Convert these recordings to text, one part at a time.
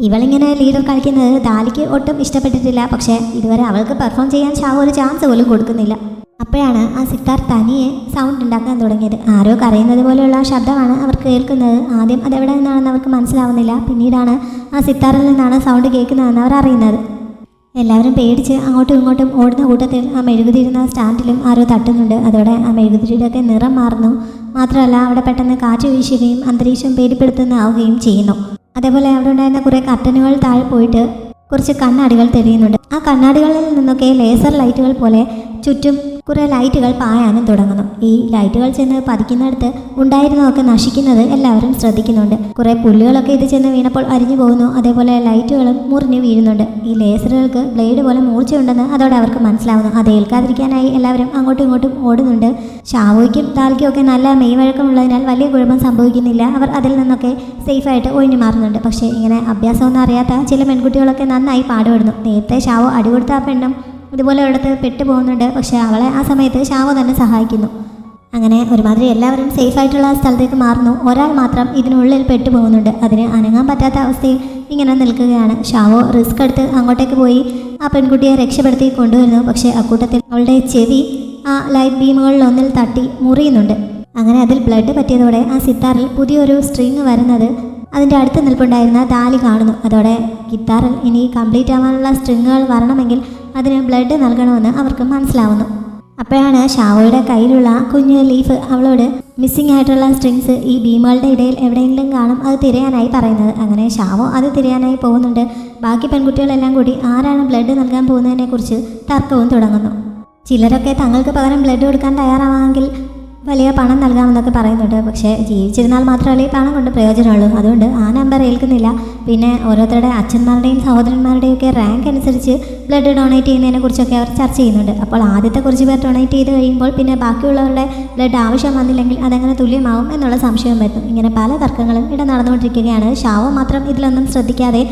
ഇവളിങ്ങനെ leader കളിക്കുന്നത് ദാലിക്ക് ഒട്ടും ഇഷ്ടപ്പെട്ടിട്ടില്ല. പക്ഷേ ഇതുവരെ അവൾക്ക് പെർഫോം ചെയ്യാൻ ഷാവോ ഒരു ചാൻസ് പോലും കൊടുക്കുന്നില്ല. അപ്പോഴാണ് ആ സിത്താർ തനിയെ സൗണ്ട് ഉണ്ടാക്കാൻ തുടങ്ങിയത്. ആരോ കരയുന്നത് പോലെയുള്ള ശബ്ദമാണ് അവർ കേൾക്കുന്നത്. ആദ്യം അതെവിടെ നിന്നാണെന്ന് അവർക്ക് മനസ്സിലാവുന്നില്ല. പിന്നീടാണ് ആ സിത്താറിൽ നിന്നാണ് സൗണ്ട് കേൾക്കുന്നതെന്ന് അവർ അറിയുന്നത്. എല്ലാവരും പേടിച്ച് അങ്ങോട്ടും ഇങ്ങോട്ടും ഓടുന്ന കൂട്ടത്തിൽ ആ മെഴുകുതിരുന്ന സ്റ്റാൻഡിലും ആരോ തട്ടുന്നുണ്ട്. അതോടെ ആ മെഴുകുതിരിയുടെയൊക്കെ നിറം മാറുന്നു. മാത്രമല്ല അവിടെ പെട്ടെന്ന് കാറ്റ് വീശുകയും അന്തരീക്ഷം പേടിപ്പെടുത്തുന്നതാവുകയും ചെയ്യുന്നു. അതേപോലെ അവിടെ ഉണ്ടായിരുന്ന കുറേ കർട്ടനുകൾ താഴെ പോയിട്ട് കുറച്ച് കണ്ണാടികൾ തെളിയുന്നുണ്ട്. ആ കണ്ണാടികളിൽ നിന്നൊക്കെ ലേസർ ലൈറ്റുകൾ പോലെ ചുറ്റും കുറേ ലൈറ്റുകൾ പായാനും തുടങ്ങുന്നു. ഈ ലൈറ്റുകൾ ചെന്ന് പതിക്കുന്നിടത്ത് ഉണ്ടായിരുന്നതൊക്കെ നശിക്കുന്നത് എല്ലാവരും ശ്രദ്ധിക്കുന്നുണ്ട്. കുറേ പുല്ലുകളൊക്കെ ഇത് ചെന്ന് വീണപ്പോൾ അരിഞ്ഞു പോകുന്നു. അതേപോലെ ലൈറ്റുകളും മുറിഞ്ഞ് വീഴുന്നുണ്ട്. ഈ ലേസറുകൾക്ക് ബ്ലേഡ് പോലെ മൂർച്ചയുണ്ടെന്ന് അതോടെ അവർക്ക് മനസ്സിലാവുന്നു. അത് ഏൽക്കാതിരിക്കാനായി എല്ലാവരും അങ്ങോട്ടും ഇങ്ങോട്ടും ഓടുന്നുണ്ട്. ഷാവോയ്ക്കും ദാൽക്കും ഒക്കെ നല്ല മെയ്വഴക്കമുള്ളതിനാൽ വലിയ കുഴപ്പം സംഭവിക്കുന്നില്ല. അവർ അതിൽ നിന്നൊക്കെ സേഫായിട്ട് ഒഴിഞ്ഞു മാറുന്നുണ്ട്. പക്ഷേ ഇങ്ങനെ അഭ്യാസമൊന്നും അറിയാത്ത ചില പെൺകുട്ടികളൊക്കെ നന്നായി പാടുപെടുന്നു. നേരത്തെ ഷാവോ അടികൊടുത്ത ആ പെണ്ണും ഇതുപോലെ ഇവിടുത്തെ പെട്ടുപോകുന്നുണ്ട്. പക്ഷേ അവളെ ആ സമയത്ത് ഷാവോ തന്നെ സഹായിക്കുന്നു. അങ്ങനെ ഒരുമാതിരി എല്ലാവരും സേഫായിട്ടുള്ള സ്ഥലത്തേക്ക് മാറുന്നു. ഒരാൾ മാത്രം ഇതിനുള്ളിൽ പെട്ടുപോകുന്നുണ്ട്. അതിന് അനങ്ങാൻ പറ്റാത്ത അവസ്ഥയിൽ ഇങ്ങനെ നിൽക്കുകയാണ്. ഷാവോ റിസ്ക് എടുത്ത് അങ്ങോട്ടേക്ക് പോയി ആ പെൺകുട്ടിയെ രക്ഷപ്പെടുത്തി കൊണ്ടുവരുന്നു. പക്ഷേ അക്കൂട്ടത്തിൽ അവളുടെ ചെവി ആ ലൈറ്റ് ബീമുകളിലൊന്നിൽ തട്ടി മുറിയുന്നുണ്ട്. അങ്ങനെ അതിൽ ബ്ലഡ് പറ്റിയതോടെ ആ സിത്താറിൽ പുതിയൊരു സ്ട്രിങ് വരുന്നത് അതിൻ്റെ അടുത്ത് നിൽപ്പുണ്ടായിരുന്ന ദാലി കാണുന്നു. അതോടെ ഗിത്താറിൽ ഇനി കംപ്ലീറ്റ് ആവാനുള്ള സ്ട്രിങ്ങുകൾ വരണമെങ്കിൽ അതിന് ബ്ലഡ് നൽകണമെന്ന് അവർക്ക് മനസ്സിലാവുന്നു. അപ്പോഴാണ് ഷാവോയുടെ കയ്യിലുള്ള കുഞ്ഞ് ലീഫ് അവളോട് മിസ്സിംഗ് ആയിട്ടുള്ള സ്ട്രിങ്സ് ഈ ബീമുകളുടെ ഇടയിൽ എവിടെയെങ്കിലും കാണും, അത് തിരയാനായി പറയുന്നത്. അങ്ങനെ ഷാവോ അത് തിരയാനായി പോകുന്നുണ്ട്. ബാക്കി പെൺകുട്ടികളെല്ലാം കൂടി ആരാണ് ബ്ലഡ് നൽകാൻ പോകുന്നതിനെക്കുറിച്ച് തർക്കവും തുടങ്ങുന്നു. ചിലരൊക്കെ തങ്ങൾക്ക് പകരം ബ്ലഡ് കൊടുക്കാൻ തയ്യാറാവാമെങ്കിൽ വലിയ പണം നൽകാമെന്നൊക്കെ പറയുന്നുണ്ട്. പക്ഷേ ജീവിച്ചിരുന്നാൽ മാത്രമല്ലേ പണം കൊണ്ട് പ്രയോജനമുള്ളൂ. അതുകൊണ്ട് ആ നമ്പർ ഏൽക്കുന്നില്ല. പിന്നെ ഓരോരുത്തരുടെ അച്ഛന്മാരുടെയും സഹോദരന്മാരുടെയും ഒക്കെ റാങ്ക് അനുസരിച്ച് ബ്ലഡ് ഡൊണേറ്റ് ചെയ്യുന്നതിനെക്കുറിച്ചൊക്കെ അവർ ചർച്ച ചെയ്യുന്നുണ്ട്. അപ്പോൾ ആദ്യത്തെ കുറച്ച് പേർ ഡൊണേറ്റ് ചെയ്ത് കഴിയുമ്പോൾ പിന്നെ ബാക്കിയുള്ളവരുടെ ബ്ലഡ് ആവശ്യം വന്നില്ലെങ്കിൽ അതെങ്ങനെ തുല്യമാവും എന്നുള്ള സംശയം വരുന്നു. ഇങ്ങനെ പല തർക്കങ്ങളും ഇവിടെ നടന്നുകൊണ്ടിരിക്കുകയാണ്. ഷാവോ മാത്രം ഇതിലൊന്നും ശ്രദ്ധിക്കാതെ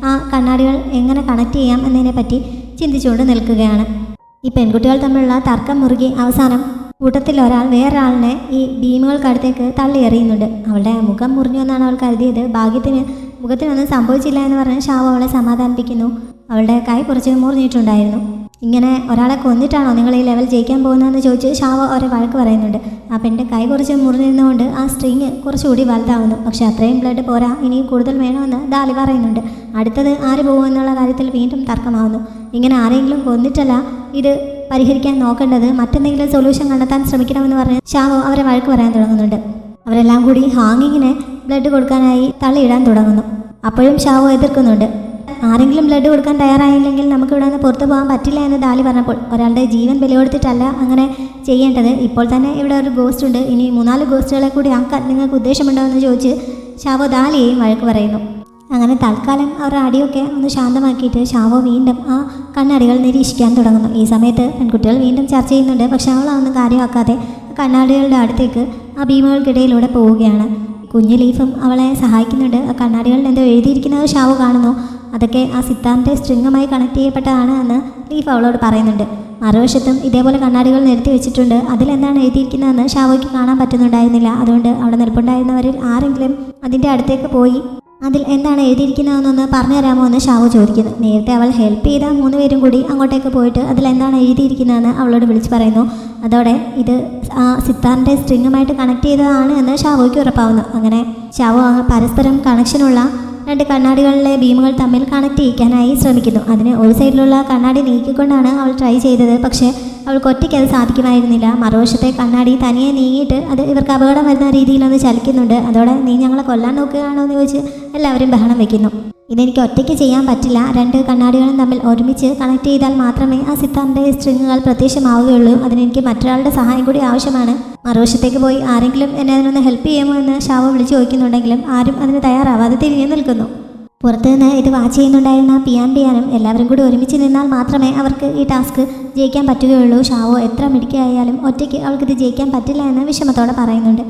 ആ കണ്ണാടികൾ എങ്ങനെ കണക്ട് ചെയ്യാം എന്നതിനെപ്പറ്റി ചിന്തിച്ചുകൊണ്ട് നിൽക്കുകയാണ്. ഈ പെൺകുട്ടികൾ തമ്മിലുള്ള തർക്കം മുറുകി അവസാനം കൂട്ടത്തിൽ ഒരാൾ വേറൊരാളിനെ ഈ ബീമുകൾക്കടുത്തേക്ക് തള്ളി എറിയുന്നുണ്ട്. അവളുടെ മുഖം മുറിഞ്ഞു എന്നാണ് അവൾ കരുതിയത്. ഭാഗ്യത്തിന് മുഖത്തിനൊന്നും സംഭവിച്ചില്ല എന്ന് പറഞ്ഞ് ഷാവോ അവളെ സമാധാനിപ്പിക്കുന്നു. അവളുടെ കൈ കുറച്ച് മുറിഞ്ഞിട്ടുണ്ടായിരുന്നു. ഇങ്ങനെ ഒരാളെ കൊന്നിട്ടാണോ നിങ്ങൾ ഈ ലെവൽ ജയിക്കാൻ പോകുന്നതെന്ന് ചോദിച്ച് ഷാവോ അവരെ വഴക്ക് പറയുന്നുണ്ട്. ആ പെണ്ണിൻ്റെ കൈ കുറച്ച് മുറിഞ്ഞിരുന്നുകൊണ്ട് ആ സ്ട്രിങ് കുറച്ചുകൂടി വലുതാവുന്നു. പക്ഷേ അത്രയും ബ്ലഡ് പോരാ, ഇനിയും കൂടുതൽ വേണമെന്ന് ദാലി പറയുന്നുണ്ട്. അടുത്തത് ആര് പോകുമെന്നുള്ള കാര്യത്തിൽ വീണ്ടും തർക്കമാവുന്നു. ഇങ്ങനെ ആരെങ്കിലും കൊന്നിട്ടല്ല ഇത് പരിഹരിക്കാൻ നോക്കേണ്ടത്, മറ്റെന്തെങ്കിലും സൊല്യൂഷൻ കണ്ടെത്താൻ ശ്രമിക്കണമെന്ന് പറഞ്ഞ് ഷാവോ അവരെ വഴക്ക് പറയാൻ തുടങ്ങുന്നുണ്ട്. അവരെല്ലാം കൂടി ഹാങ്ങിങ്ങിന് ബ്ലഡ് കൊടുക്കാനായി തള്ളിയിടാൻ തുടങ്ങുന്നു. അപ്പോഴും ഷാവോ എതിർക്കുന്നുണ്ട്. ആരെങ്കിലും ബ്ലഡ് കൊടുക്കാൻ തയ്യാറായില്ലെങ്കിൽ നമുക്ക് ഇവിടെ നിന്ന് പുറത്തു പോകാൻ പറ്റില്ല എന്ന് ദാലി പറഞ്ഞപ്പോൾ ഒരാളുടെ ജീവൻ ബലി കൊടുത്തിട്ടല്ല അങ്ങനെ ചെയ്യേണ്ടത്. ഇപ്പോൾ തന്നെ ഇവിടെ ഒരു ഗോസ്റ്റ് ഉണ്ട്, ഇനി 3-4 ഗോസ്റ്റുകളെ കൂടി ആക്കാൻ നിങ്ങൾക്ക് ഉദ്ദേശമുണ്ടോ എന്ന് ചോദിച്ച് ഷാവോ ദാലിയെയും വഴക്ക് പറയുന്നു. അങ്ങനെ തൽക്കാലം അവരുടെ അടിയൊക്കെ ഒന്ന് ശാന്തമാക്കിയിട്ട് ഷാവോ വീണ്ടും ആ കണ്ണാടികൾ നിരീക്ഷിക്കാൻ തുടങ്ങുന്നു. ഈ സമയത്ത് പെൺകുട്ടികൾ വീണ്ടും ചർച്ച ചെയ്യുന്നുണ്ട്. പക്ഷെ അവളൊന്നും കാര്യമാക്കാതെ കണ്ണാടികളുടെ അടുത്തേക്ക് ആ ഭീമകൾക്കിടയിലൂടെ പോവുകയാണ്. കുഞ്ഞു ലീഫും അവളെ സഹായിക്കുന്നുണ്ട്. ആ കണ്ണാടികളിൽ എന്തോ എഴുതിയിരിക്കുന്നത് ഷാവോ കാണുന്നു. അതൊക്കെ ആ സിത്താറിൻ്റെ സ്ട്രിങ്ങുമായി കണക്ട് ചെയ്യപ്പെട്ടതാണ് എന്ന് ലീഫ് അവളോട് പറയുന്നുണ്ട്. മറുവശത്തും ഇതേപോലെ കണ്ണാടികൾ നിരത്തി വെച്ചിട്ടുണ്ട്. അതിലെന്താണ് എഴുതിയിരിക്കുന്നതെന്ന് ഷാവോയ്ക്ക് കാണാൻ പറ്റുന്നുണ്ടായിരുന്നില്ല. അതുകൊണ്ട് അവിടെ നിൽപ്പുണ്ടായിരുന്നവരിൽ ആരെങ്കിലും അതിൻ്റെ അടുത്തേക്ക് പോയി അതിൽ എന്താണ് എഴുതിയിരിക്കുന്നതെന്നൊന്ന് പറഞ്ഞു തരാമോ എന്ന് ഷാവോ ചോദിക്കുന്നു. നേരത്തെ അവൾ ഹെൽപ്പ് ചെയ്ത 3 പേരും കൂടി അങ്ങോട്ടേക്ക് പോയിട്ട് അതിലെന്താണ് എഴുതിയിരിക്കുന്നതെന്ന് അവളോട് വിളിച്ച് പറയുന്നു. അതോടെ ഇത് ആ സിത്താറിൻ്റെ സ്ട്രിങ്ങുമായിട്ട് കണക്ട് ചെയ്തതാണ് എന്ന് ഷാവോയ്ക്ക് ഉറപ്പാവുന്നു. അങ്ങനെ ഷാവോ പരസ്പരം കണക്ഷനുള്ള 2 കണ്ണാടികളിലെ ബീമുകൾ തമ്മിൽ കണക്ട് ചെയ്യിക്കാനായി ശ്രമിക്കുന്നു. അതിന് ഒരു സൈഡിലുള്ള കണ്ണാടി നീക്കിക്കൊണ്ടാണ് അവൾ ട്രൈ ചെയ്തത്. പക്ഷേ അവൾക്ക് ഒറ്റയ്ക്ക് അത് സാധിക്കുമായിരുന്നില്ല. മറുവശത്തെ കണ്ണാടി തനിയെ നീങ്ങിയിട്ട് അത് ഇവർക്ക് അപകടം വരുന്ന രീതിയിലൊന്ന് ചലിക്കുന്നുണ്ട്. അതോടെ നീ ഞങ്ങളെ കൊല്ലാൻ നോക്കുകയാണോ എന്ന് ചോദിച്ച് എല്ലാവരും ബഹളം വയ്ക്കുന്നു. ഇതെനിക്ക് ഒറ്റയ്ക്ക് ചെയ്യാൻ പറ്റില്ല. 2 കണ്ണാടികളും തമ്മിൽ ഒരുമിച്ച് കണക്ട് ചെയ്താൽ മാത്രമേ ആ സിത്താറിൻ്റെ സ്ട്രിങ്ങുകൾ പ്രത്യക്ഷമാവുകയുള്ളൂ. അതിനെനിക്ക് മറ്റൊരാളുടെ സഹായം കൂടി ആവശ്യമാണ്. മറുവശത്തേക്ക് പോയി ആരെങ്കിലും എന്നെ അതിനൊന്ന് ഹെൽപ്പ് ചെയ്യുമോ എന്ന് ഷാവോ വിളിച്ചു ചോദിക്കുന്നുണ്ടെങ്കിലും ആരും അതിന് തയ്യാറാവാതെ തിരിഞ്ഞു നിൽക്കുന്നു. പുറത്തു നിന്ന് ഇത് വാച്ച് ചെയ്യുന്നുണ്ടായിരുന്ന പിയാനും എല്ലാവരും കൂടി ഒരുമിച്ച് നിന്നാൽ മാത്രമേ അവർക്ക് ഈ ടാസ്ക് ജയിക്കാൻ പറ്റുകയുള്ളൂ. ഷാവോ എത്ര മിടുക്കിയായാലും ഒറ്റയ്ക്ക് അവൾക്കിത് ജയിക്കാൻ പറ്റില്ല എന്ന് വിഷമത്തോടെ പറയുന്നുണ്ട്.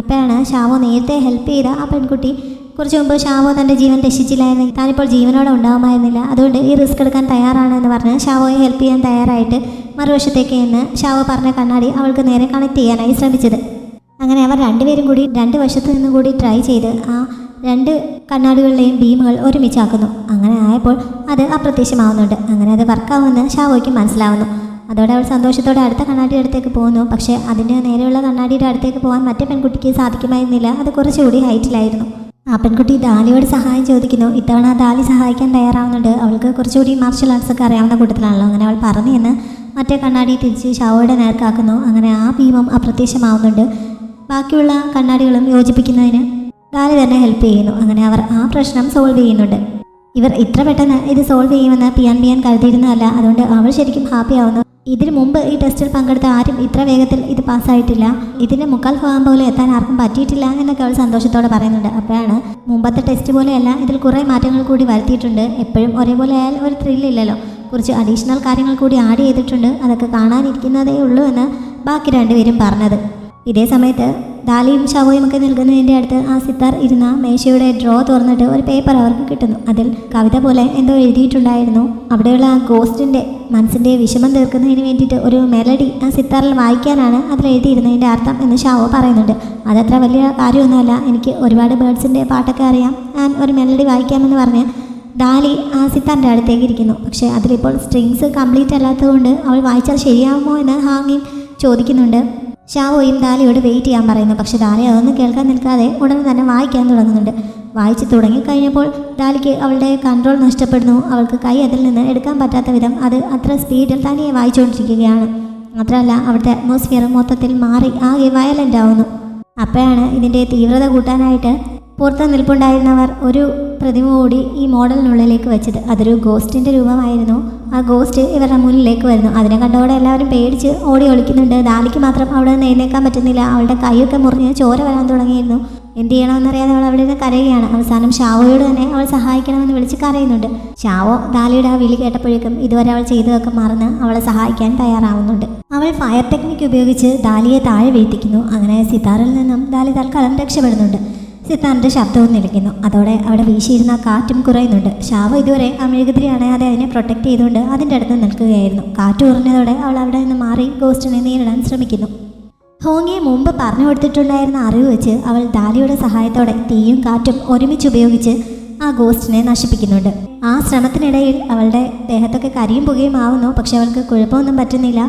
അപ്പോഴാണ് ഷാവോ നേരത്തെ ഹെൽപ്പ് ചെയ്ത ആ പെൺകുട്ടി കുറച്ച് മുമ്പ് ഷാവോ തൻ്റെ ജീവൻ രക്ഷിച്ചില്ലായിരുന്നെങ്കിൽ താനിപ്പോൾ ജീവനോടെ ഉണ്ടാവുമായിരുന്നില്ല. അതുകൊണ്ട് ഈ റിസ്ക് എടുക്കാൻ തയ്യാറാണെന്ന് പറഞ്ഞ് ഷാവോയെ ഹെൽപ്പ് ചെയ്യാൻ തയ്യാറായിട്ട് മറുവശത്തേക്ക് എന്ന് ഷാവോ പറഞ്ഞ കണ്ണാടി അവൾക്ക് നേരെ കണക്ട് ചെയ്യാനായി ശ്രമിച്ചത്. അങ്ങനെ അവർ 2 പേരും കൂടി 2 വശത്തു നിന്നും കൂടി ട്രൈ ചെയ്ത് ആ രണ്ട് കണ്ണാടികളിലെയും ബീമുകൾ ഒരുമിച്ചാക്കുന്നു. അങ്ങനെ ആയപ്പോൾ അത് അപ്രത്യക്ഷമാവുന്നുണ്ട്. അങ്ങനെ അത് വർക്കാവുമെന്ന് ഷാവോയ്ക്ക് മനസ്സിലാവുന്നു. അതോടെ അവൾ സന്തോഷത്തോടെ അടുത്ത കണ്ണാടിയുടെ അടുത്തേക്ക് പോകുന്നു. പക്ഷേ അതിൻ്റെ നേരെയുള്ള കണ്ണാടിയുടെ അടുത്തേക്ക് പോകാൻ മറ്റേ പെൺകുട്ടിക്ക് സാധിക്കുമായിരുന്നില്ല. അത് കുറച്ചുകൂടി ഹൈറ്റിലായിരുന്നു. ആ പെൺകുട്ടി ദാലിയോട് സഹായം ചോദിക്കുന്നു. ഇത്തവണ ദാലി സഹായിക്കാൻ തയ്യാറാവുന്നുണ്ട്. അവൾക്ക് കുറച്ചുകൂടി മാർഷൽ ആർട്സ് ഒക്കെ അറിയാവുന്ന കൂട്ടത്തിലാണല്ലോ. അങ്ങനെ അവൾ പറഞ്ഞു എന്ന് മറ്റേ കണ്ണാടി തിരിച്ച് ഷാവോയുടെ നേർക്കാക്കുന്നു. അങ്ങനെ ആ ഭീമം അപ്രത്യക്ഷമാവുന്നുണ്ട്. ബാക്കിയുള്ള കണ്ണാടികളും യോജിപ്പിക്കുന്നതിന് ദാലി തന്നെ ഹെൽപ്പ് ചെയ്യുന്നു. അങ്ങനെ അവർ ആ പ്രശ്നം സോൾവ് ചെയ്യുന്നുണ്ട്. ഇവർ ഇത്ര പെട്ടെന്ന് ഇത് സോൾവ് ചെയ്യുമെന്ന് പിയാൻ കരുതിയിരുന്നതല്ല. അതുകൊണ്ട് അവൾ ശരിക്കും ഹാപ്പി ആവുന്നു. ഇതിനു മുമ്പ് ഈ ടെസ്റ്റിൽ പങ്കെടുത്ത ആരും ഇത്ര വേഗത്തിൽ ഇത് പാസ്സായിട്ടില്ല. ഇതിൻ്റെ മുക്കാൽ ഭാഗം പോലെ എത്താൻ ആർക്കും പറ്റിയിട്ടില്ല എന്നൊക്കെ അവൾ സന്തോഷത്തോടെ പറയുന്നുണ്ട്. അപ്പോഴാണ് മുമ്പത്തെ ടെസ്റ്റ് പോലെയല്ല, ഇതിൽ കുറേ മാറ്റങ്ങൾ കൂടി വരുത്തിയിട്ടുണ്ട്. എപ്പോഴും ഒരേപോലെ ആയാൽ ഒരു ത്രില്ലില്ലല്ലോ. കുറച്ച് അഡീഷണൽ കാര്യങ്ങൾ കൂടി ആഡ് ചെയ്തിട്ടുണ്ട്. അതൊക്കെ കാണാനിരിക്കുന്നതേ ഉള്ളൂ എന്ന് ബാക്കി രണ്ടുപേരും പറഞ്ഞത്. ഇതേ സമയത്ത് ദാലിയും ഷാവോയും ഒക്കെ നിൽക്കുന്നതിൻ്റെ അടുത്ത് ആ സിത്താർ ഇരുന്ന മേശയുടെ ഡ്രോ തുറന്നിട്ട് ഒരു പേപ്പർ അവർക്ക് കിട്ടുന്നു. അതിൽ കവിത പോലെ എന്തോ എഴുതിയിട്ടുണ്ടായിരുന്നു. അവിടെയുള്ള ആ ഗോസ്റ്റിൻ്റെ മനസ്സിൻ്റെ വിഷമം തീർക്കുന്നതിന് വേണ്ടിയിട്ട് ഒരു മെലഡി ആ സിത്താറിൽ വായിക്കാനാണ് അതിൽ എഴുതിയിരുന്നതിൻ്റെ അർത്ഥം എന്ന് ഷാവോ പറയുന്നുണ്ട്. അതത്ര വലിയ കാര്യമൊന്നുമല്ല, എനിക്ക് ഒരുപാട് ബേർഡ്സിൻ്റെ പാട്ടൊക്കെ അറിയാം, ഞാൻ ഒരു മെലഡി വായിക്കാമെന്ന് പറഞ്ഞ് ദാലി ആ സിത്താറിൻ്റെ അടുത്തേക്ക് ഇരിക്കുന്നു. പക്ഷേ അതിലിപ്പോൾ സ്ട്രിങ്സ് കംപ്ലീറ്റ് അല്ലാത്തതുകൊണ്ട് അവൾ വായിച്ചാൽ ശരിയാവുമോ എന്ന് ഹാങ്ങിങ് ചോദിക്കുന്നുണ്ട്. ഷാവോയും ദാലിയോട് വെയിറ്റ് ചെയ്യാൻ പറയുന്നു. പക്ഷെ ദാലി അതൊന്നും കേൾക്കാൻ നിൽക്കാതെ ഉടനെ തന്നെ വായിക്കാൻ തുടങ്ങുന്നുണ്ട്. വായിച്ച് തുടങ്ങിക്കഴിഞ്ഞപ്പോൾ ദാലിക്ക് അവളുടെ കൺട്രോൾ നഷ്ടപ്പെടുന്നു. അവൾക്ക് കൈ അതിൽ നിന്ന് എടുക്കാൻ പറ്റാത്ത വിധം അത് അത്ര സ്പീഡിൽ തനിയെ വായിച്ചുകൊണ്ടിരിക്കുകയാണ്. മാത്രമല്ല അവിടുത്തെ അറ്റ്മോസ്ഫിയർ മൊത്തത്തിൽ മാറി ആകെ വയലൻ്റ് ആവുന്നു. അപ്പോഴാണ് ഇതിൻ്റെ തീവ്രത കൂട്ടാനായിട്ട് പുറത്ത് നിൽപ്പുണ്ടായിരുന്നവർ ഒരു പ്രതിമ കൂടി ഈ മോഡലിനുള്ളിലേക്ക് വെച്ചത്. അതൊരു ഗോസ്റ്റിൻ്റെ രൂപമായിരുന്നു. ആ ഗോസ്റ്റ് ഇവരുടെ മുന്നിലേക്ക് വരുന്നു. അതിനെ കണ്ടവിടെ എല്ലാവരും പേടിച്ച് ഓടി ഒളിക്കുന്നുണ്ട്. ദാലിക്ക് മാത്രം അവിടെ നിന്ന് എഴുന്നേക്കാൻ പറ്റുന്നില്ല. അവളുടെ കൈയൊക്കെ മുറിഞ്ഞ് ചോര വരാൻ തുടങ്ങിയിരുന്നു. എന്ത് ചെയ്യണമെന്നറിയാതെ അവൾ അവിടെ നിന്ന് കരയുകയാണ്. അവസാനം ഷാവോയോട് തന്നെ അവൾ സഹായിക്കണമെന്ന് വിളിച്ച് കരയുന്നുണ്ട്. ഷാവോ ദാലിയുടെ ആ വിളി കേട്ടപ്പോഴേക്കും ഇതുവരെ അവൾ ചെയ്തതൊക്കെ മറന്ന് അവളെ സഹായിക്കാൻ തയ്യാറാവുന്നുണ്ട്. അവൾ ഫയർ ടെക്നിക്ക് ഉപയോഗിച്ച് ദാലിയെ താഴെ വീഴ്ത്തിക്കുന്നു. അങ്ങനെ സിത്താറിൽ നിന്നും ദാലി തൽക്കാലം രക്ഷപ്പെടുന്നുണ്ട്. സിത്താറിൻ്റെ ശബ്ദവും നിലയ്ക്കുന്നു. അതോടെ അവിടെ വീശിയിരുന്ന കാറ്റും കുറയുന്നുണ്ട്. ഷാവോ ഇതുവരെ ആ മെഴുകുതിരി അണയാതെ അതിനെ പ്രൊട്ടക്റ്റ് ചെയ്തുകൊണ്ട് അതിൻ്റെ അടുത്ത് നിൽക്കുകയായിരുന്നു. കാറ്റ് കുറഞ്ഞതോടെ അവൾ അവിടെ നിന്ന് മാറി ഗോസ്റ്റിനെ നേരിടാൻ ശ്രമിക്കുന്നു. ഹോങ്ങിയെ മുമ്പ് പറഞ്ഞു കൊടുത്തിട്ടുണ്ടായിരുന്ന അറിവ് വെച്ച് അവൾ ദാലിയുടെ സഹായത്തോടെ തീയും കാറ്റും ഒരുമിച്ച് ഉപയോഗിച്ച് ആ ഗോസ്റ്റിനെ നശിപ്പിക്കുന്നുണ്ട്. ആ ശ്രമത്തിനിടയിൽ അവളുടെ ദേഹത്തൊക്കെ കരിയും പുകയും ആവുന്നു. പക്ഷെ അവൾക്ക് കുഴപ്പമൊന്നും പറ്റുന്നില്ല.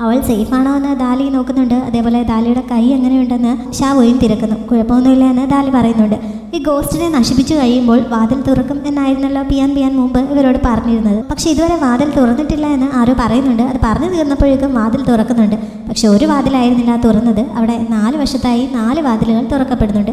അവൾ സേഫാണോ എന്ന് ദാലി നോക്കുന്നുണ്ട്. അതേപോലെ ദാലിയുടെ കൈ എങ്ങനെയുണ്ടെന്ന് ഷാവോയും തിരക്കുന്നു. കുഴപ്പമൊന്നുമില്ല എന്ന് ദാലി പറയുന്നുണ്ട്. ഈ ഗോസ്റ്റിനെ നശിപ്പിച്ചു കഴിയുമ്പോൾ വാതിൽ തുറക്കും എന്നായിരുന്നല്ലോ പിയാൻ മുമ്പ് ഇവരോട് പറഞ്ഞിരുന്നത്. പക്ഷെ ഇതുവരെ വാതിൽ തുറന്നിട്ടില്ല എന്ന് ആരോ പറയുന്നുണ്ട്. അത് പറഞ്ഞു തീർന്നപ്പോഴേക്കും വാതിൽ തുറക്കുന്നുണ്ട്. പക്ഷെ ഒരു വാതിലായിരുന്നില്ല തുറന്നത്. അവിടെ 4 വശത്തായി 4 വാതിലുകൾ തുറക്കപ്പെടുന്നുണ്ട്.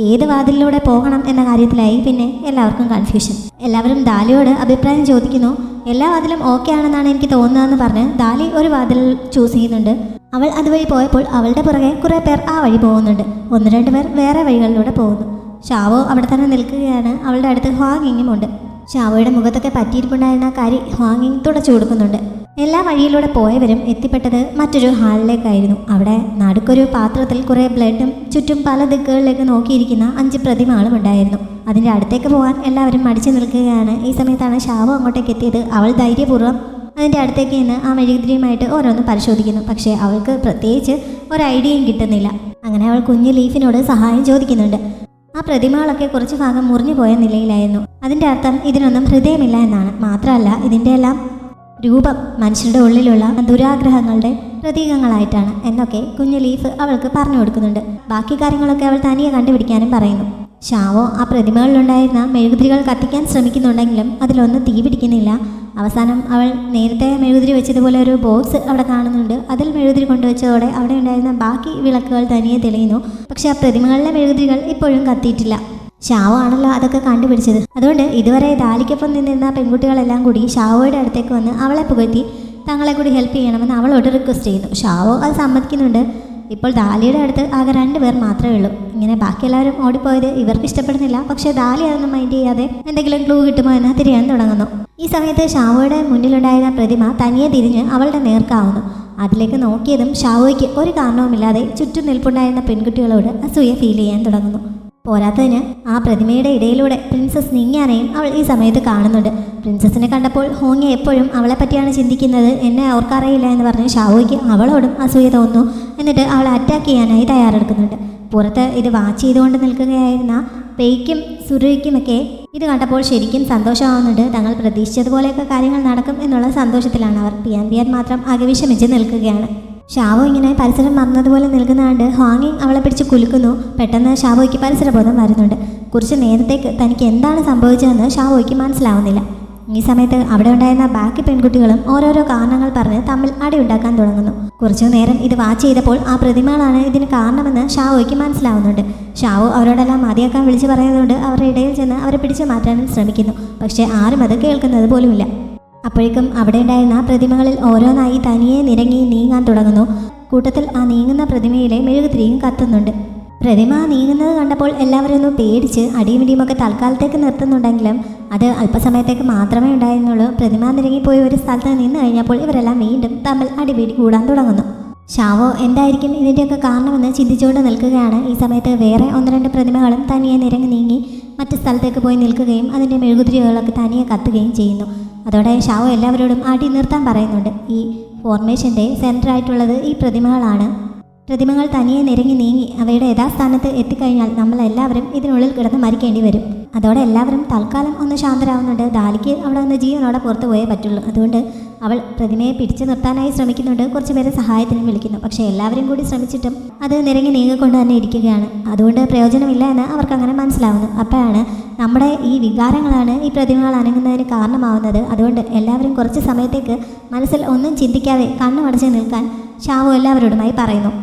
ഏത് വാതിലിലൂടെ പോകണം എന്ന കാര്യത്തിലായി പിന്നെ എല്ലാവർക്കും കൺഫ്യൂഷൻ. എല്ലാവരും ദാലിയോട് അഭിപ്രായം ചോദിക്കുന്നു. എല്ലാ വാതിലും ഓക്കെ ആണെന്നാണ് എനിക്ക് തോന്നുന്നതെന്ന് പറഞ്ഞ് ദാലി ഒരു വാതിൽ ചൂസ് ചെയ്യുന്നുണ്ട്. അവൾ അതുവഴി പോയപ്പോൾ അവളുടെ പുറകെ കുറേ പേർ ആ വഴി പോകുന്നുണ്ട്. 1-2 പേർ വേറെ വഴികളിലൂടെ പോകുന്നു. ഷാവോ അവിടെ തന്നെ നിൽക്കുകയാണ്. അവളുടെ അടുത്ത് ഹ്വാങ്ങിങ്ങും ഉണ്ട്. ഷാവോയുടെ മുഖത്തൊക്കെ പറ്റിയിരിപ്പുണ്ടായിരുന്ന കരി ഹ്വാങ്ങിങ് തുടച്ചു കൊടുക്കുന്നുണ്ട്. എല്ലാ വഴിയിലൂടെ പോയവരും എത്തിപ്പെട്ടത് മറ്റൊരു ഹാളിലേക്കായിരുന്നു. അവിടെ നടുക്കൊരു പാത്രത്തിൽ കുറേ ബ്ലഡും ചുറ്റും പല ദിക്കുകളിലേക്ക് നോക്കിയിരിക്കുന്ന 5 പ്രതിമകളും ഉണ്ടായിരുന്നു. അതിൻ്റെ അടുത്തേക്ക് പോകാൻ എല്ലാവരും മടിച്ചു നിൽക്കുകയാണ്. ഈ സമയത്താണ് ഷാവോ അങ്ങോട്ടേക്ക് എത്തിയത്. അവൾ ധൈര്യപൂർവ്വം അതിൻ്റെ അടുത്തേക്ക് നിന്ന് ആ മെഴുകുതിരിയുമായിട്ട് ഓരോന്ന് പരിശോധിക്കുന്നു. പക്ഷേ അവൾക്ക് പ്രത്യേകിച്ച് ഒരു ഐഡിയയും കിട്ടുന്നില്ല. അങ്ങനെ അവൾ കുഞ്ഞു ലീഫിനോട് സഹായം ചോദിക്കുന്നുണ്ട്. ആ പ്രതിമകളൊക്കെ കുറച്ച് ഭാഗം മുറിഞ്ഞു പോയ നിലയിലായിരുന്നു. അതിൻ്റെ അർത്ഥം ഇതിനൊന്നും ഹൃദയമില്ല എന്നാണ്. മാത്രമല്ല ഇതിൻ്റെ എല്ലാം രൂപം മനുഷ്യരുടെ ഉള്ളിലുള്ള ദുരാഗ്രഹങ്ങളുടെ പ്രതീകങ്ങളായിട്ടാണ് എന്നൊക്കെ കുഞ്ഞു ലീഫ് അവൾക്ക് പറഞ്ഞു കൊടുക്കുന്നുണ്ട്. ബാക്കി കാര്യങ്ങളൊക്കെ അവൾ തനിയെ കണ്ടുപിടിക്കാനും പറയുന്നു. ഷാവോ ആ പ്രതിമകളിലുണ്ടായിരുന്ന മെഴുകുതിരികൾ കത്തിക്കാൻ ശ്രമിക്കുന്നുണ്ടെങ്കിലും അതിലൊന്നും തീ പിടിക്കുന്നില്ല. അവസാനം അവൾ നേരത്തെ മെഴുകുതിരി വെച്ചതുപോലെ ഒരു ബോക്സ് അവിടെ കാണുന്നുണ്ട്. അതിൽ മെഴുകുതിരി കൊണ്ടുവച്ചതോടെ അവിടെ ഉണ്ടായിരുന്ന ബാക്കി വിളക്കുകൾ തനിയെ തെളിയുന്നു. പക്ഷെ ആ പ്രതിമകളിലെ മെഴുകുതിരികൾ ഇപ്പോഴും കത്തിയിട്ടില്ല. ഷാവോ ആണല്ലോ അതൊക്കെ കണ്ടുപിടിച്ചത്. അതുകൊണ്ട് ഇതുവരെ ദാലിക്കൊപ്പം നിന്നിരുന്ന പെൺകുട്ടികളെല്ലാം കൂടി ഷാവോയുടെ അടുത്തേക്ക് വന്ന് അവളെ പുകഴ്ത്തി തങ്ങളെ കൂടി ഹെൽപ്പ് ചെയ്യണമെന്ന് അവളോട് റിക്വസ്റ്റ് ചെയ്യുന്നു. ഷാവോ അത് സമ്മതിക്കുന്നുണ്ട്. ഇപ്പോൾ ദാലിയുടെ അടുത്ത് ആകെ 2 പേർ മാത്രമേ ഉള്ളൂ. ഇങ്ങനെ ബാക്കി എല്ലാവരും ഓടിപ്പോയത് ഇവർക്ക് ഇഷ്ടപ്പെടുന്നില്ല. പക്ഷേ ദാലി അതൊന്നും മൈൻഡ് ചെയ്യാതെ എന്തെങ്കിലും ക്ലൂ കിട്ടുമോ എന്ന് തിരിയാൻ തുടങ്ങുന്നു. ഈ സമയത്ത് ഷാവോയുടെ മുന്നിലുണ്ടായിരുന്ന പ്രതിമ തനിയെ തിരിഞ്ഞ് അവളുടെ നേർക്കാവുന്നു. അതിലേക്ക് നോക്കിയതും ഷാവോയ്ക്ക് ഒരു കാരണവുമില്ലാതെ ചുറ്റും നിൽപ്പുണ്ടായിരുന്ന പെൺകുട്ടികളോട് അസൂയ ഫീൽ ചെയ്യാൻ തുടങ്ങുന്നു. പോരാത്തതിന് ആ പ്രതിമയുടെ ഇടയിലൂടെ പ്രിൻസസ് നിങ്യാനെയും അവൾ ഈ സമയത്ത് കാണുന്നുണ്ട്. പ്രിൻസസിനെ കണ്ടപ്പോൾ ഹോങ്ങി എപ്പോഴും അവളെ പറ്റിയാണ് ചിന്തിക്കുന്നത്, എന്നെ ഓർക്കറിയില്ല എന്ന് പറഞ്ഞ് ഷാവോയ്ക്ക് അവളോടും അസൂയ തോന്നുന്നു. എന്നിട്ട് അവളെ അറ്റാക്ക് ചെയ്യാനായി തയ്യാറെടുക്കുന്നുണ്ട്. പുറത്ത് ഇത് വാച്ച് ചെയ്തുകൊണ്ട് നിൽക്കുകയായിരുന്ന റേയ്ക്കും സുരയ്ക്കുമൊക്കെ ഇത് കണ്ടപ്പോൾ ശരിക്കും സന്തോഷമാവുന്നുണ്ട്. തങ്ങൾ പ്രതീക്ഷിച്ചതുപോലെയൊക്കെ കാര്യങ്ങൾ നടക്കും എന്നുള്ള സന്തോഷത്തിലാണ് അവർ. പിയാൻ മാത്രം ആകെ വിഷമിച്ച് നിൽക്കുകയാണ്. ഷാവോ ഇങ്ങനെ പരിസരം മറന്നതുപോലെ നിൽക്കുന്നതുകൊണ്ട് ഹ്വാങ്ങിങ് അവളെ പിടിച്ച് കുലുക്കുന്നു. പെട്ടെന്ന് ഷാവോയ്ക്ക് പരിസരബോധം വരുന്നുണ്ട്. കുറച്ച് നേരത്തേക്ക് തനിക്ക് എന്താണ് സംഭവിച്ചതെന്ന് ഷാവോയ്ക്ക് മനസ്സിലാവുന്നില്ല. ഈ സമയത്ത് അവിടെ ഉണ്ടായിരുന്ന ബാക്കി പെൺകുട്ടികളും ഓരോരോ കാരണങ്ങൾ പറഞ്ഞ് തമ്മിൽ അടിയുണ്ടാക്കാൻ തുടങ്ങുന്നു. കുറച്ചു നേരം ഇത് വാച്ച് ചെയ്തപ്പോൾ ആ പ്രതിമകളാണ് ഇതിന് കാരണമെന്ന് ഷാവോയ്ക്ക് മനസ്സിലാവുന്നുണ്ട്. ഷാവോ അവരോടെല്ലാം മതിയാക്കാൻ വിളിച്ചു പറയുന്നതുകൊണ്ട് അവരുടെ ഇടയിൽ ചെന്ന് അവരെ പിടിച്ചു മാറ്റാനും ശ്രമിക്കുന്നു. പക്ഷേ ആരും അത് കേൾക്കുന്നത് പോലുമില്ല. അപ്പോഴേക്കും അവിടെ ഉണ്ടായിരുന്ന പ്രതിമകളിൽ ഓരോന്നായി തനിയെ നിരങ്ങി നീങ്ങാൻ തുടങ്ങുന്നു. കൂട്ടത്തിൽ ആ നീങ്ങുന്ന പ്രതിമയിലെ മെഴുകുതിരിയും കത്തുന്നുണ്ട്. പ്രതിമ നീങ്ങുന്നത് കണ്ടപ്പോൾ എല്ലാവരും ഒന്ന് പേടിച്ച് അടിയുമിടിയുമൊക്കെ തൽക്കാലത്തേക്ക് നിർത്തുന്നുണ്ടെങ്കിലും അത് അല്പസമയത്തേക്ക് മാത്രമേ ഉണ്ടായിരുന്നുള്ളൂ. പ്രതിമ നിരങ്ങിപ്പോയി ഒരു സ്ഥലത്ത് നിന്ന് കഴിഞ്ഞപ്പോൾ ഇവരെല്ലാം വീണ്ടും തമ്മിൽ അടിപിടി കൂടാൻ തുടങ്ങുന്നു. ഷാവോ എന്തായിരിക്കും ഇതിൻ്റെയൊക്കെ കാരണമെന്ന് ചിന്തിച്ചുകൊണ്ട് നിൽക്കുകയാണ്. ഈ സമയത്ത് വേറെ 1-2 പ്രതിമകളും തനിയെ നിരങ്ങി നീങ്ങി മറ്റു സ്ഥലത്തേക്ക് പോയി നിൽക്കുകയും അതിൻ്റെ മെഴുകുതിരികളൊക്കെ തനിയെ കത്തുകയും ചെയ്യുന്നു. അതോടെ ഷാവോ എല്ലാവരോടും അടി നിർത്താൻ പറയുന്നുണ്ട്. ഈ ഫോർമേഷൻ്റെ സെൻറ്ററായിട്ടുള്ളത് ഈ പ്രതിമകളാണ്. പ്രതിമകൾ തനിയെ നിരങ്ങി നീങ്ങി അവയുടെ യഥാസ്ഥാനത്ത് എത്തിക്കഴിഞ്ഞാൽ നമ്മളെല്ലാവരും ഇതിനുള്ളിൽ കിടന്ന് മരിക്കേണ്ടി വരും. അതോടെ എല്ലാവരും തൽക്കാലം ഒന്ന് ശാന്തരാകുന്നുണ്ട്. ദാലിക്ക് അവിടെ നിന്ന് ജീവനോടെ പുറത്തു പോയേ പറ്റുള്ളൂ. അതുകൊണ്ട് അവൾ പ്രതിമയെ പിടിച്ചു നിർത്താനായി ശ്രമിക്കുന്നുണ്ട്. കുറച്ച് പേരെ സഹായത്തിനും വിളിക്കുന്നു. പക്ഷേ എല്ലാവരും കൂടി ശ്രമിച്ചിട്ടും അത് നിരങ്ങി നീങ്ങിക്കൊണ്ട് തന്നെ ഇരിക്കുകയാണ്. അതുകൊണ്ട് പ്രയോജനമില്ല എന്ന് അവർക്കങ്ങനെ മനസ്സിലാവുന്നു. അപ്പോഴാണ് നമ്മുടെ ഈ വികാരങ്ങളാണ് ഈ പ്രതിമകൾ അനങ്ങുന്നതിന് കാരണമാവുന്നത്. അതുകൊണ്ട് എല്ലാവരും കുറച്ച് സമയത്തേക്ക് മനസ്സിൽ ഒന്നും ചിന്തിക്കാതെ കണ്ണുമടച്ച് നിൽക്കാൻ ഷാവോ എല്ലാവരോടുമായി പറയുന്നു.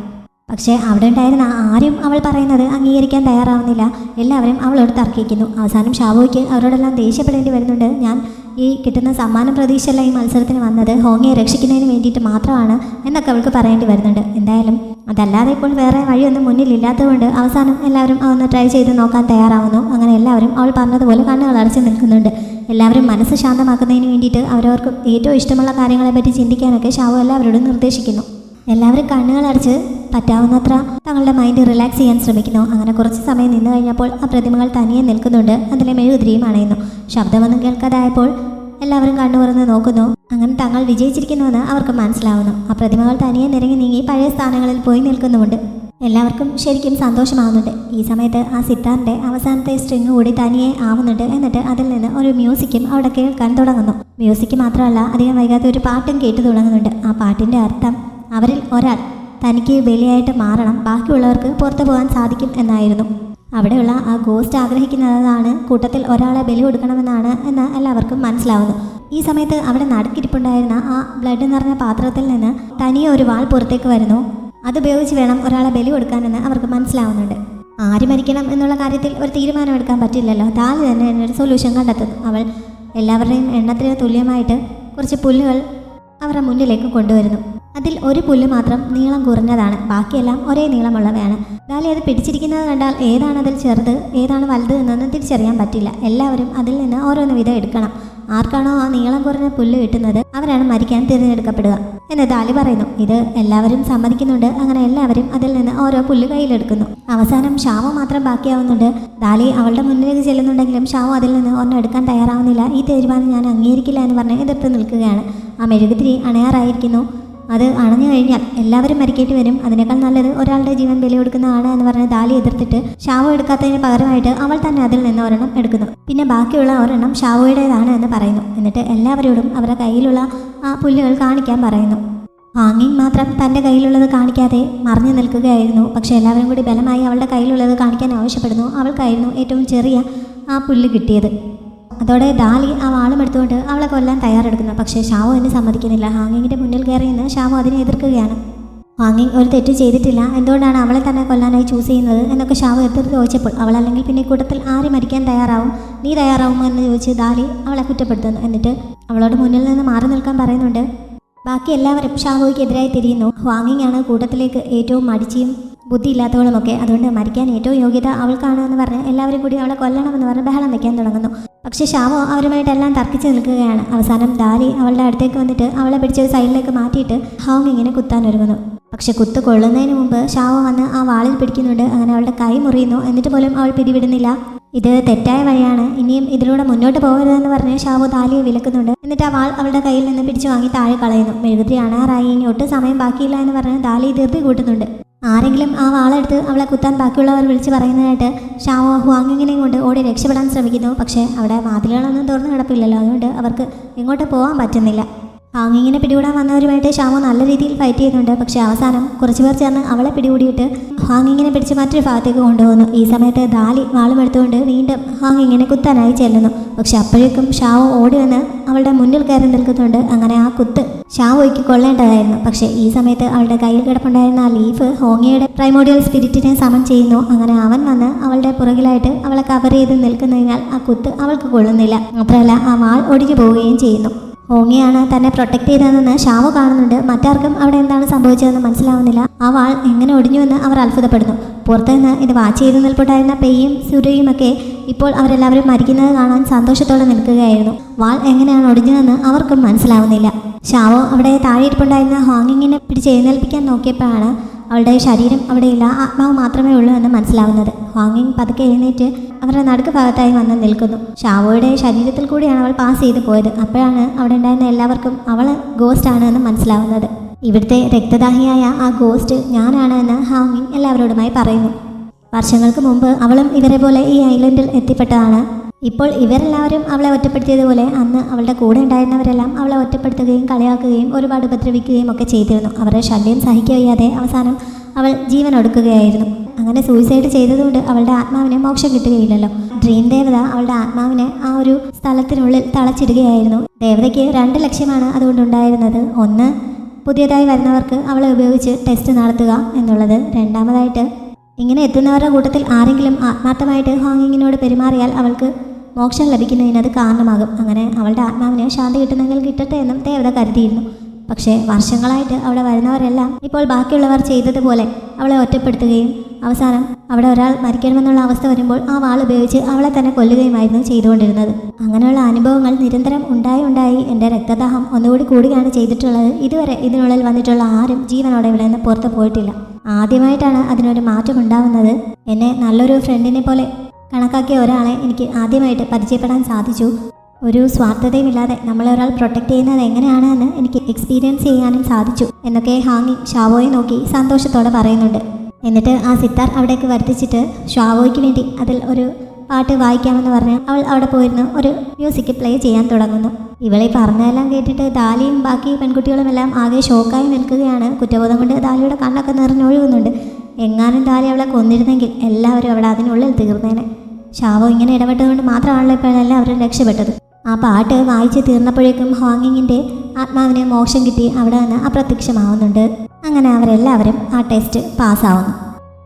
പക്ഷേ അവിടെ ഉണ്ടായിരുന്ന ആരും അവൾ പറയുന്നത് അംഗീകരിക്കാൻ തയ്യാറാവുന്നില്ല. എല്ലാവരും അവളോട് തർക്കിക്കുന്നു. അവസാനം ഷാവോയ്ക്ക് അവരോടെല്ലാം ദേഷ്യപ്പെടേണ്ടി വരുന്നുണ്ട്. ഞാൻ ഈ കിട്ടുന്ന സമ്മാനം പ്രതീക്ഷയല്ല ഈ മത്സരത്തിന് വന്നത്, ഹോങ്ങിയെ രക്ഷിക്കുന്നതിന് വേണ്ടിയിട്ട് മാത്രമാണ് എന്നൊക്കെ അവൾക്ക് പറയേണ്ടി വരുന്നുണ്ട്. എന്തായാലും അതല്ലാതെ ഇപ്പോൾ വേറെ വഴിയൊന്നും മുന്നിലില്ലാത്തതുകൊണ്ട് അവസാനം എല്ലാവരും അതൊന്ന് ട്രൈ ചെയ്ത് നോക്കാൻ തയ്യാറാവുന്നു. അങ്ങനെ എല്ലാവരും അവൾ പറഞ്ഞതുപോലെ കണ്ണുകൾ അടച്ച് നിൽക്കുന്നുണ്ട്. എല്ലാവരും മനസ്സ് ശാന്തമാക്കുന്നതിന് വേണ്ടിയിട്ട് അവരവർക്ക് ഏറ്റവും ഇഷ്ടമുള്ള കാര്യങ്ങളെപ്പറ്റി ചിന്തിക്കാനൊക്കെ ഷാവോ എല്ലാവരോടും നിർദ്ദേശിക്കുന്നു. എല്ലാവരും കണ്ണുകൾ അടച്ച് പറ്റാവുന്നത്ര തങ്ങളുടെ മൈൻഡ് റിലാക്സ് ചെയ്യാൻ ശ്രമിക്കുന്നു. അങ്ങനെ കുറച്ച് സമയം നിന്ന് കഴിഞ്ഞപ്പോൾ ആ പ്രതിമകൾ തനിയെ നിൽക്കുന്നുണ്ട്. അതിലെ മെഴുകുതിരിയും അണയുന്നു. ശബ്ദമൊന്നും കേൾക്കാതായപ്പോൾ എല്ലാവരും കണ്ണു തുറന്ന് നോക്കുന്നു. അങ്ങനെ തങ്ങൾ വിജയിച്ചിരിക്കുന്നുവെന്ന് അവർക്ക് മനസ്സിലാവുന്നു. ആ പ്രതിമകൾ തനിയെ നിരങ്ങി നീങ്ങി പഴയ സ്ഥാനങ്ങളിൽ പോയി നിൽക്കുന്നുമുണ്ട്. എല്ലാവർക്കും ശരിക്കും സന്തോഷമാവുന്നുണ്ട്. ഈ സമയത്ത് ആ സിത്താറിൻ്റെ അവസാനത്തെ സ്ട്രിങ് കൂടി തനിയെ ആവുന്നുണ്ട്. എന്നിട്ട് അതിൽ നിന്ന് ഒരു മ്യൂസിക്കും അവിടെ കേൾക്കാൻ തുടങ്ങുന്നു. മ്യൂസിക് മാത്രമല്ല അധികം വൈകാതെ ഒരു പാട്ടും കേട്ടു തുടങ്ങുന്നുണ്ട്. ആ പാട്ടിൻ്റെ അർത്ഥം അവരിൽ ഒരാൾ തനിക്ക് ബലിയായിട്ട് മാറണം, ബാക്കിയുള്ളവർക്ക് പുറത്തു പോകാൻ സാധിക്കും എന്നായിരുന്നു. അവിടെയുള്ള ആ ഗോസ്റ്റ് ആഗ്രഹിക്കുന്നതാണ് കൂട്ടത്തിൽ ഒരാളെ ബലി കൊടുക്കണമെന്നാണ് എന്ന് എല്ലാവർക്കും മനസ്സിലാവുന്നു. ഈ സമയത്ത് അവിടെ നടുക്കിരിപ്പുണ്ടായിരുന്ന ആ ബ്ലഡ് നിറഞ്ഞ പാത്രത്തിൽ നിന്ന് തനിയെ ഒരു വാൾ പുറത്തേക്ക് വരുന്നു. അതുപയോഗിച്ച് വേണം ഒരാളെ ബലി കൊടുക്കാനെന്ന് അവർക്ക് മനസ്സിലാവുന്നുണ്ട്. ആര് മരിക്കണം എന്നുള്ള കാര്യത്തിൽ ഒരു തീരുമാനം എടുക്കാൻ പറ്റില്ലല്ലോ. ദാലി തന്നെ ഒരു സൊല്യൂഷൻ കണ്ടെത്തുന്നു. അവൾ എല്ലാവരുടെയും എണ്ണത്തിന് തുല്യമായിട്ട് കുറച്ച് പുല്ലുകൾ അവരുടെ മുന്നിലേക്ക് കൊണ്ടുവരുന്നു. അതിൽ ഒരു പുല്ല് മാത്രം നീളം കുറഞ്ഞതാണ്, ബാക്കിയെല്ലാം ഒരേ നീളമുള്ളവയാണ്. ദാലി അത് പിടിച്ചിരിക്കുന്നത് കണ്ടാൽ ഏതാണ് അതിൽ ചെറുത് ഏതാണ് വലുത് എന്നൊന്നും തിരിച്ചറിയാൻ പറ്റില്ല. എല്ലാവരും അതിൽ നിന്ന് ഓരോന്ന് വീതം എടുക്കണം. ആർക്കാണോ ആ നീളം കുറഞ്ഞ പുല്ല് കിട്ടുന്നത് അവരാണ് മരിക്കാൻ തിരഞ്ഞെടുക്കപ്പെടുക എന്ന് ദാലി പറയുന്നു. ഇത് എല്ലാവരും സമ്മതിക്കുന്നുണ്ട്. അങ്ങനെ എല്ലാവരും അതിൽ നിന്ന് ഓരോ പുല്ല് കയ്യിലെടുക്കുന്നു. അവസാനം ഷാവോ മാത്രം ബാക്കിയാവുന്നുണ്ട്. ദാലി അവളുടെ മുന്നിലേക്ക് ചെല്ലുന്നുണ്ടെങ്കിലും ഷാവോ അതിൽ നിന്ന് ഒരെണ്ണം എടുക്കാൻ തയ്യാറാവുന്നില്ല. ഈ തീരുമാനം ഞാൻ അംഗീകരിക്കില്ല എന്ന് പറഞ്ഞ് എതിർത്ത് നിൽക്കുകയാണ്. ആ മെഴുകുതിരി അണയാറായിരിക്കുന്നു. അത് അണഞ്ഞു കഴിഞ്ഞാൽ എല്ലാവരും മരിക്കേണ്ടി വരും. അതിനേക്കാൾ നല്ലത് ഒരാളുടെ ജീവൻ ബലി കൊടുക്കുന്നതാണ് എന്ന് പറഞ്ഞ് ദാലി എതിർത്തിട്ട് ഷാവോ എടുക്കാത്തതിന് പകരമായിട്ട് അവൾ തന്നെ അതിൽ നിന്ന് ഒരെണ്ണം എടുക്കുന്നു. പിന്നെ ബാക്കിയുള്ള ഒരെണ്ണം ഷാവോയുടേതാണ് എന്ന് പറയുന്നു. എന്നിട്ട് എല്ലാവരോടും അവരുടെ കയ്യിലുള്ള ആ പുല്ലുകൾ കാണിക്കാൻ പറയുന്നു. ഹാങ്ങിങ് മാത്രം തൻ്റെ കയ്യിലുള്ളത് കാണിക്കാതെ മറിഞ്ഞു നിൽക്കുകയായിരുന്നു. പക്ഷെ എല്ലാവരും കൂടി ബലമായി അവളുടെ കയ്യിലുള്ളത് കാണിക്കാൻ ആവശ്യപ്പെടുന്നു. അവൾക്കായിരുന്നു ഏറ്റവും ചെറിയ ആ പുല്ല് കിട്ടിയത്. അതോടെ ദാലി ആ വാളും എടുത്തുകൊണ്ട് അവളെ കൊല്ലാൻ തയ്യാറെടുക്കുന്നു. പക്ഷേ ഷാവോ എന്നെ സമ്മതിക്കുന്നില്ല. ഹാങ്ങിങ്ങിൻ്റെ മുന്നിൽ കയറി നിന്ന് ഷാവോ അതിനെ എതിർക്കുകയാണ്. ഹാങ്ങിങ് ഒരു തെറ്റ് ചെയ്തിട്ടില്ല, എന്തുകൊണ്ടാണ് അവളെ തന്നെ കൊല്ലാനായി ചൂസ് ചെയ്യുന്നത് എന്നൊക്കെ ഷാവോ എതിർത്ത് ചോദിച്ചപ്പോൾ അവളല്ലെങ്കിൽ പിന്നെ കൂട്ടത്തിൽ ആര് മരിക്കാൻ തയ്യാറാവും, നീ തയ്യാറാവുമോ എന്ന് ചോദിച്ച് ദാലി അവളെ കുറ്റപ്പെടുത്തുന്നു. എന്നിട്ട് അവളോട് മുന്നിൽ നിന്ന് മാറി നിൽക്കാൻ പറയുന്നുണ്ട്. ബാക്കി എല്ലാവരും ഷാവോയ്ക്ക് എതിരായി തിരിയുന്നു. ഹാങ്ങിങ് ആണ് കൂട്ടത്തിലേക്ക് ഏറ്റവും മടിച്ചിയും ബുദ്ധിയില്ലാത്തവളുമൊക്കെ. അതുകൊണ്ട് മരിക്കാൻ ഏറ്റവും യോഗ്യത അവൾക്കാണ് എന്ന് പറഞ്ഞ് എല്ലാവരും കൂടി അവളെ കൊല്ലണമെന്ന് പറഞ്ഞ് ബഹളം വയ്ക്കാൻ തുടങ്ങുന്നു. പക്ഷേ ഷാവോ അവരുമായിട്ടെല്ലാം തർക്കിച്ച് നിൽക്കുകയാണ്. അവസാനം ദാലി അവളുടെ അടുത്തേക്ക് വന്നിട്ട് അവളെ പിടിച്ചൊരു സൈഡിലേക്ക് മാറ്റിയിട്ട് ഹാങ്ങിങ്ങിനെ കുത്താൻ ഒരുങ്ങുന്നു. പക്ഷെ കുത്ത് കൊള്ളുന്നതിന് മുമ്പ് ഷാവോ വന്ന് ആ വാളിൽ പിടിക്കുന്നുണ്ട്. അങ്ങനെ അവളുടെ കൈ മുറിയുന്നു. എന്നിട്ട് പോലും അവൾ പിടിവിടുന്നില്ല. ഇത് തെറ്റായ വഴിയാണ്, ഇനിയും ഇതിലൂടെ മുന്നോട്ട് പോകരുതെന്ന് പറഞ്ഞ് ഷാവോ ദാലിയെ വിലക്കുന്നുണ്ട്. എന്നിട്ട് ആ വാൾ അവളുടെ കയ്യിൽ നിന്ന് പിടിച്ചു വാങ്ങി താഴെ കളയുന്നു. മെഴുകുതിരി അണാറായി, ഇനി ഒട്ടും സമയം ബാക്കിയില്ല എന്ന് പറഞ്ഞ് ദാലി ധൃതി കൂട്ടുന്നുണ്ട്. ആരെങ്കിലും ആ വാളെടുത്ത് അവളെ കുത്താൻ ബാക്കിയുള്ളവർ വിളിച്ച് പറയുന്നതായിട്ട് ഷാവോ ഹുവാങ്ങിങ്ങിനെയും കൊണ്ട് ഓടി രക്ഷപ്പെടാൻ ശ്രമിക്കുന്നു. പക്ഷേ അവിടെ വാതിലുകളൊന്നും തുറന്നു കിടപ്പില്ലല്ലോ, അതുകൊണ്ട് അവർക്ക് എങ്ങോട്ട് പോകാൻ പറ്റുന്നില്ല. ഹാങ്ങിങ്ങിനെ പിടികൂടാൻ വന്നവരുമായിട്ട് ഷാമോ നല്ല രീതിയിൽ ഫൈറ്റ് ചെയ്യുന്നുണ്ട്. പക്ഷേ അവസാനം കുറച്ചുപേർ ചേർന്ന് അവളെ പിടികൂടിയിട്ട് ഹാങ്ങിങ്ങിനെ പിടിച്ച് മറ്റൊരു ഭാഗത്തേക്ക് കൊണ്ടുപോകുന്നു. ഈ സമയത്ത് ദാലി വാളും എടുത്തുകൊണ്ട് വീണ്ടും ഹാങ്ങിങ്ങിനെ കുത്താനായി ചെല്ലുന്നു. പക്ഷെ അപ്പോഴേക്കും ഷാവോ ഓടി വന്ന് അവളുടെ മുന്നിൽ കയറി നിൽക്കുന്നുണ്ട്. അങ്ങനെ ആ കുത്ത് ഷാവോയ്ക്ക് കൊള്ളേണ്ടതായിരുന്നു. പക്ഷേ ഈ സമയത്ത് അവളുടെ കയ്യിൽ കിടപ്പുണ്ടായിരുന്ന ആ ലീഫ് ഹോങ്ങിയുടെ പ്രൈമോഡിയൽ സ്പിരിറ്റിനെ സമൻ ചെയ്യുന്നു. അങ്ങനെ അവൻ വന്ന് അവളുടെ പുറകിലായിട്ട് അവളെ കവർ ചെയ്ത് നിൽക്കുന്നതിനാൽ ആ കുത്ത് അവൾക്ക് കൊള്ളുന്നില്ല. മാത്രമല്ല ആ വാൾ ഒടിഞ്ഞു പോവുകയും ചെയ്യുന്നു. ഹോങ്ങിയാണ് തന്നെ പ്രൊട്ടക്ട് ചെയ്തതെന്ന് ഷാവോ കാണുന്നുണ്ട്. മറ്റാർക്കും അവിടെ എന്താണ് സംഭവിച്ചതെന്ന് മനസ്സിലാവുന്നില്ല. ആ വാൾ എങ്ങനെ ഒടിഞ്ഞുവെന്ന് അവർ അത്ഭുതപ്പെടുന്നു. പുറത്തുനിന്ന് ഇത് വാച്ച് ചെയ്ത് നിൽപ്പുണ്ടായിരുന്ന പെയ്യും സുരയും ഒക്കെ ഇപ്പോൾ അവരെല്ലാവരും മരിക്കുന്നത് കാണാൻ സന്തോഷത്തോടെ നിൽക്കുകയായിരുന്നു. വാൾ എങ്ങനെയാണ് ഒടിഞ്ഞതെന്ന് അവർക്കും മനസ്സിലാവുന്നില്ല. ഷാവോ അവിടെ താഴെയിരിപ്പുണ്ടായിരുന്ന ഹാങ്ങിങ്ങിനെ പിടിച്ചെഴുന്നേൽപ്പിക്കാൻ നോക്കിയപ്പോഴാണ് അവളുടെ ശരീരം അവിടെയില്ല, ആത്മാവ് മാത്രമേ ഉള്ളൂ എന്ന് മനസ്സിലാവുന്നത്. ഹാങ്ങിങ് പതുക്കെ എഴുന്നേറ്റ് അവരുടെ നടുക്ക് ഭാഗത്തായി വന്ന് നിൽക്കുന്നു. ഷാവോയുടെ ശരീരത്തിൽ കൂടിയാണ് അവൾ പാസ് ചെയ്ത് പോയത്. അപ്പോഴാണ് അവിടെ ഉണ്ടായിരുന്ന എല്ലാവർക്കും അവൾ ഗോസ്റ്റ് ആണ് എന്ന് മനസ്സിലാവുന്നത്. ഇവിടുത്തെ രക്തദാഹിയായ ആ ഗോസ്റ്റ് ഞാനാണ് എന്ന് ഹാങ്ങിങ് എല്ലാവരോടുമായി പറയുന്നു. വർഷങ്ങൾക്ക് മുമ്പ് അവളും ഇവരെ പോലെ ഈ ഐലൻഡിൽ എത്തിപ്പെട്ടതാണ്. ഇപ്പോൾ ഇവരെല്ലാവരും അവളെ ഒറ്റപ്പെടുത്തിയതുപോലെ അന്ന് അവളുടെ കൂടെ ഉണ്ടായിരുന്നവരെല്ലാം അവളെ ഒറ്റപ്പെടുത്തുകയും കളിയാക്കുകയും ഒരുപാട് ഉപദ്രവിക്കുകയും ഒക്കെ ചെയ്തിരുന്നു. അവരുടെ ശല്യം സഹിക്കവയ്യാതെ അവസാനം അവൾ ജീവൻ ഒടുക്കുകയായിരുന്നു. അങ്ങനെ സൂയിസൈഡ് ചെയ്തതുകൊണ്ട് അവളുടെ ആത്മാവിന് മോക്ഷം കിട്ടുകയില്ലല്ലോ. ഡ്രീം ദേവത അവളുടെ ആത്മാവിനെ ആ ഒരു സ്ഥലത്തിനുള്ളിൽ തളച്ചിടുകയായിരുന്നു. ദേവതയ്ക്ക് 2 ലക്ഷ്യമാണ് അതുകൊണ്ടുണ്ടായിരുന്നത്. ഒന്ന്, പുതിയതായി വരുന്നവർക്ക് അവളെ ഉപയോഗിച്ച് ടെസ്റ്റ് നടത്തുക എന്നുള്ളത്. രണ്ടാമതായിട്ട് ഇങ്ങനെ എത്തുന്നവരുടെ കൂട്ടത്തിൽ ആരെങ്കിലും ആത്മാർത്ഥമായിട്ട് ഹാങ്ങിങ്ങിനോട് പെരുമാറിയാൽ അവൾക്ക് മോക്ഷം ലഭിക്കുന്നതിനത് കാരണമാകും. അങ്ങനെ അവളുടെ ആത്മാവിന് ശാന്തി കിട്ടുന്നെങ്കിൽ കിട്ടട്ടെ എന്നും ദേവത കരുതിയിരുന്നു. പക്ഷേ വർഷങ്ങളായിട്ട് അവിടെ വരുന്നവരെല്ലാം ഇപ്പോൾ ബാക്കിയുള്ളവർ ചെയ്തതുപോലെ അവളെ ഒറ്റപ്പെടുത്തുകയും അവസാനം അവിടെ ഒരാൾ മരിക്കണമെന്നുള്ള അവസ്ഥ വരുമ്പോൾ ആ വാൾ ഉപയോഗിച്ച് അവളെ തന്നെ കൊല്ലുകയുമായിരുന്നു ചെയ്തുകൊണ്ടിരുന്നത്. അങ്ങനെയുള്ള അനുഭവങ്ങൾ നിരന്തരം ഉണ്ടായി എൻ്റെ രക്തദാഹം ഒന്നുകൂടി കൂടുകയാണ് ചെയ്തിട്ടുള്ളത്. ഇതുവരെ ഇതിനുള്ളിൽ വന്നിട്ടുള്ള ആരും ജീവനോടെ ഇവിടെ നിന്ന് പുറത്ത് പോയിട്ടില്ല. ആദ്യമായിട്ടാണ് അതിനൊരു മാറ്റം ഉണ്ടാവുന്നത്. എന്നെ നല്ലൊരു ഫ്രണ്ടിനെ പോലെ കണക്കാക്കിയ ഒരാളെ എനിക്ക് ആദ്യമായിട്ട് പരിചയപ്പെടാൻ സാധിച്ചു. ഒരു സ്വാർത്ഥതയുമില്ലാതെ നമ്മളെ ഒരാൾ പ്രൊട്ടക്റ്റ് ചെയ്യുന്നത് എങ്ങനെയാണ് എന്ന് എനിക്ക് എക്സ്പീരിയൻസ് ചെയ്യാനും സാധിച്ചു എന്നൊക്കെ ഹാങ്ങിങ് ഷാവോയെ നോക്കി സന്തോഷത്തോടെ പറയുന്നുണ്ട്. എന്നിട്ട് ആ സിത്താർ അവിടേക്ക് വരുത്തിച്ചിട്ട് ഷാവോയ്ക്ക് വേണ്ടി അതിൽ ഒരു പാട്ട് വായിക്കാമെന്ന് പറഞ്ഞ് അവൾ അവിടെ പോയിരുന്ന് ഒരു മ്യൂസിക് പ്ലേ ചെയ്യാൻ തുടങ്ങുന്നു. ഇവളെ പറഞ്ഞതെല്ലാം കേട്ടിട്ട് ദാലിയും ബാക്കി പെൺകുട്ടികളുമെല്ലാം ആകെ ഷോക്കായി നിൽക്കുകയാണ്. കുറ്റബോധം കൊണ്ട് ദാലിയുടെ കണ്ണൊക്കെ നിറഞ്ഞൊഴുകുന്നുണ്ട്. എങ്ങാനും ദാലി അവളെ കൊന്നിരുന്നെങ്കിൽ എല്ലാവരും അവിടെ അതിനുള്ളിൽ തീർന്നേനെ. ഷാവോ ഇങ്ങനെ ഇടപെട്ടതുകൊണ്ട് മാത്രമാണല്ലോ ഇപ്പോൾ എല്ലാവരും രക്ഷപ്പെട്ടത്. ആ പാട്ട് വായിച്ച് തീർന്നപ്പോഴേക്കും ഹാങ്ങിങ്ങിൻ്റെ ആത്മാവിന് മോക്ഷം കിട്ടി അവിടെ നിന്ന് അപ്രത്യക്ഷമാവുന്നുണ്ട്. അങ്ങനെ അവരെല്ലാവരും ആ ടെസ്റ്റ് പാസ്സാവുന്നു.